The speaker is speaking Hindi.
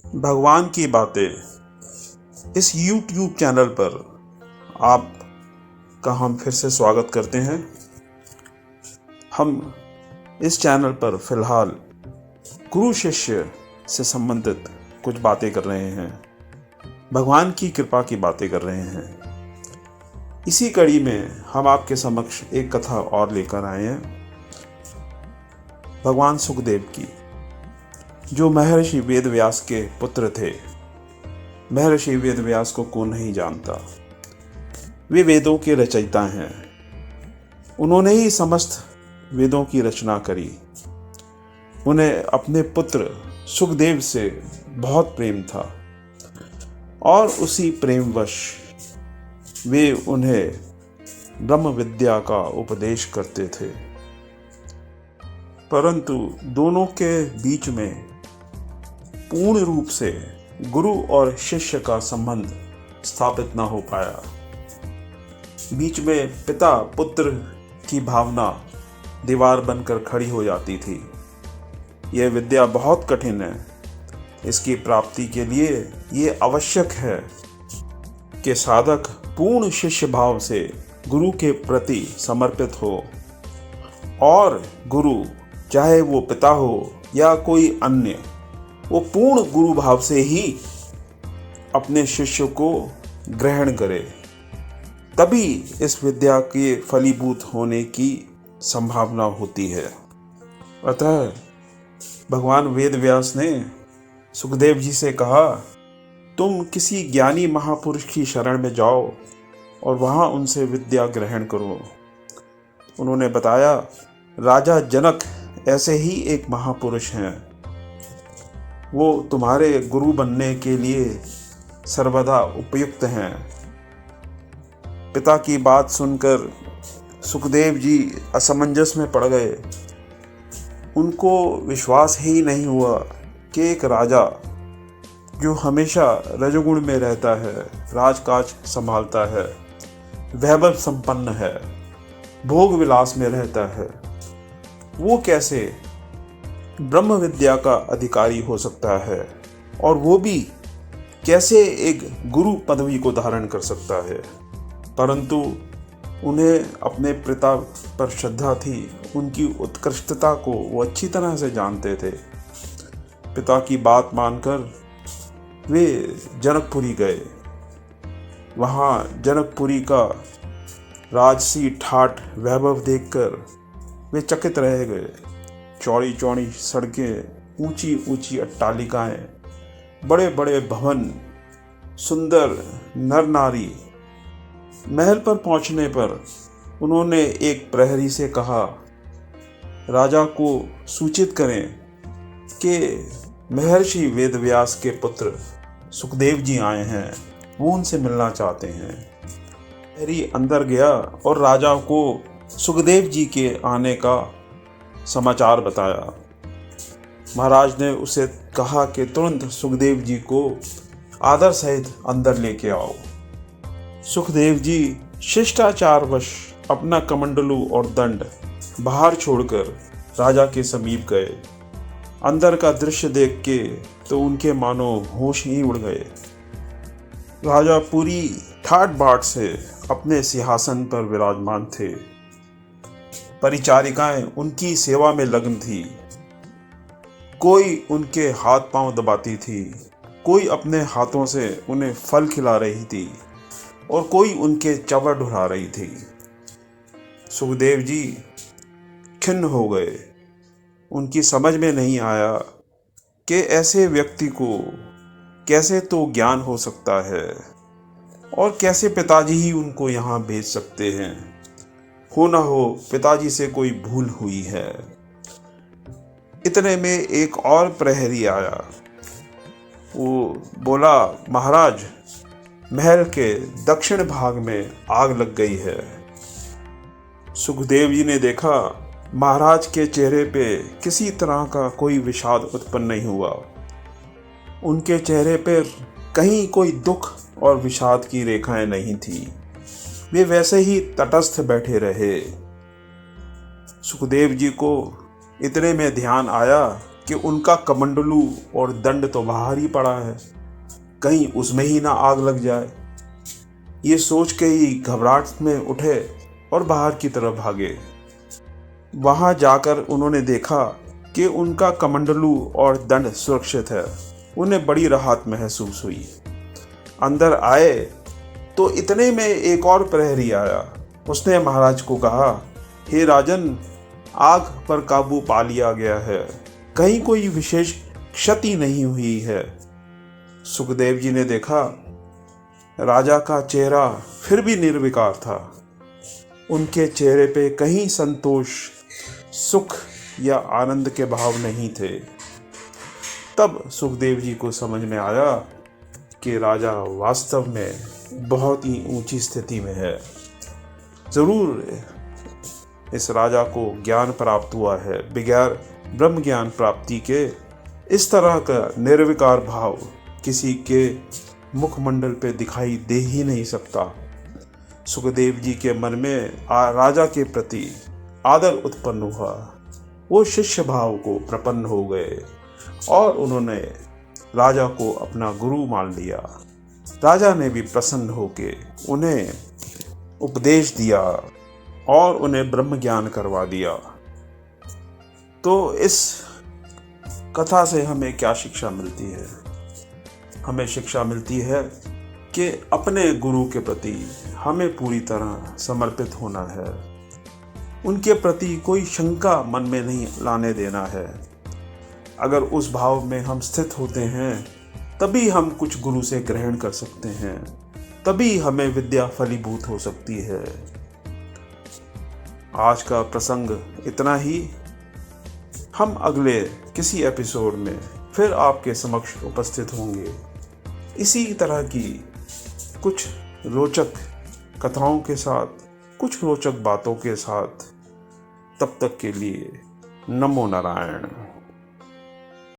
भगवान की बातें इस YouTube चैनल पर आपका हम फिर से स्वागत करते हैं। हम इस चैनल पर फिलहाल गुरु शिष्य से संबंधित कुछ बातें कर रहे हैं, भगवान की कृपा की बातें कर रहे हैं। इसी कड़ी में हम आपके समक्ष एक कथा और लेकर आए हैं, भगवान सुखदेव की, जो महर्षि वेदव्यास के पुत्र थे। महर्षि वेदव्यास को कौन नहीं जानता, वे वेदों के रचयिता हैं। उन्होंने ही समस्त वेदों की रचना करी। उन्हें अपने पुत्र सुखदेव से बहुत प्रेम था और उसी प्रेमवश वे उन्हें ब्रह्म विद्या का उपदेश करते थे, परंतु दोनों के बीच में पूर्ण रूप से गुरु और शिष्य का संबंध स्थापित न हो पाया। बीच में पिता पुत्र की भावना दीवार बनकर खड़ी हो जाती थी। यह विद्या बहुत कठिन है। इसकी प्राप्ति के लिए ये आवश्यक है कि साधक पूर्ण शिष्य भाव से गुरु के प्रति समर्पित हो और गुरु, चाहे वो पिता हो या कोई अन्य, वो पूर्ण गुरु भाव से ही अपने शिष्य को ग्रहण करे, तभी इस विद्या के फलीभूत होने की संभावना होती है। अतः भगवान वेदव्यास ने सुखदेव जी से कहा, तुम किसी ज्ञानी महापुरुष की शरण में जाओ और वहाँ उनसे विद्या ग्रहण करो। उन्होंने बताया, राजा जनक ऐसे ही एक महापुरुष हैं। वो तुम्हारे गुरु बनने के लिए सर्वदा उपयुक्त हैं। पिता की बात सुनकर सुखदेव जी असमंजस में पड़ गए। उनको विश्वास ही नहीं हुआ कि एक राजा जो हमेशा रजोगुण में रहता है, राजकाज संभालता है, वैभव संपन्न है, भोग विलास में रहता है, वो कैसे ब्रह्म विद्या का अधिकारी हो सकता है, और वो भी कैसे एक गुरु पदवी को धारण कर सकता है। परंतु उन्हें अपने पिता पर श्रद्धा थी, उनकी उत्कृष्टता को वो अच्छी तरह से जानते थे। पिता की बात मानकर वे जनकपुरी गए। वहाँ जनकपुरी का राजसी ठाठ वैभव देखकर वे चकित रह गए। चौड़ी चौड़ी सड़कें, ऊंची ऊंची अट्टालिकाएं, बड़े बड़े भवन, सुंदर नर नारी। महल पर पहुंचने पर उन्होंने एक प्रहरी से कहा, राजा को सूचित करें कि महर्षि वेदव्यास के पुत्र सुखदेव जी आए हैं, वो उनसे मिलना चाहते हैं। प्रहरी अंदर गया और राजा को सुखदेव जी के आने का समाचार बताया। महाराज ने उसे कहा कि तुरंत सुखदेव जी को आदर सहित अंदर लेके आओ। सुखदेव जी शिष्टाचारवश अपना कमंडलू और दंड बाहर छोड़कर राजा के समीप गए। अंदर का दृश्य देख के तो उनके मानो होश ही उड़ गए। राजा पूरी ठाट बाट से अपने सिंहासन पर विराजमान थे। परिचारिकाएं उनकी सेवा में लगन थी। कोई उनके हाथ पांव दबाती थी, कोई अपने हाथों से उन्हें फल खिला रही थी और कोई उनके चवर ढुरा रही थी। सुखदेव जी खिन्न हो गए। उनकी समझ में नहीं आया कि ऐसे व्यक्ति को कैसे तो ज्ञान हो सकता है और कैसे पिताजी ही उनको यहाँ भेज सकते हैं। हो ना हो पिताजी से कोई भूल हुई है। इतने में एक और प्रहरी आया। वो बोला, महाराज, महल के दक्षिण भाग में आग लग गई है। सुखदेव जी ने देखा, महाराज के चेहरे पे किसी तरह का कोई विषाद उत्पन्न नहीं हुआ। उनके चेहरे पर कहीं कोई दुख और विषाद की रेखाएं नहीं थी। वे वैसे ही तटस्थ बैठे रहे। सुखदेव जी को इतने में ध्यान आया कि उनका कमंडलू और दंड तो बाहर ही पड़ा है, कहीं उसमें ही ना आग लग जाए। ये सोच के ही घबराहट में उठे और बाहर की तरफ भागे। वहां जाकर उन्होंने देखा कि उनका कमंडलू और दंड सुरक्षित है। उन्हें बड़ी राहत महसूस हुई। अंदर आए तो इतने में एक और प्रहरी आया। उसने महाराज को कहा, हे राजन, आग पर काबू पा लिया गया है, कहीं कोई विशेष क्षति नहीं हुई है। सुखदेव जी ने देखा राजा का चेहरा फिर भी निर्विकार था। उनके चेहरे पे कहीं संतोष, सुख या आनंद के भाव नहीं थे। तब सुखदेव जी को समझ में आया कि राजा वास्तव में बहुत ही ऊंची स्थिति में है। जरूर इस राजा को ज्ञान प्राप्त हुआ है। बगैर ब्रह्म ज्ञान प्राप्ति के इस तरह का निर्विकार भाव किसी के मुखमंडल पे दिखाई दे ही नहीं सकता। सुखदेव जी के मन में राजा के प्रति आदर उत्पन्न हुआ। वो शिष्य भाव को प्रपन्न हो गए और उन्होंने राजा को अपना गुरु मान लिया। राजा ने भी प्रसन्न होके उन्हें उपदेश दिया और उन्हें ब्रह्म ज्ञान करवा दिया। तो इस कथा से हमें क्या शिक्षा मिलती है? हमें शिक्षा मिलती है कि अपने गुरु के प्रति हमें पूरी तरह समर्पित होना है। उनके प्रति कोई शंका मन में नहीं लाने देना है। अगर उस भाव में हम स्थित होते हैं तभी हम कुछ गुरु से ग्रहण कर सकते हैं, तभी हमें विद्या फलीभूत हो सकती है। आज का प्रसंग इतना ही। हम अगले किसी एपिसोड में फिर आपके समक्ष उपस्थित होंगे इसी तरह की कुछ रोचक कथाओं के साथ, कुछ रोचक बातों के साथ। तब तक के लिए नमो नारायण।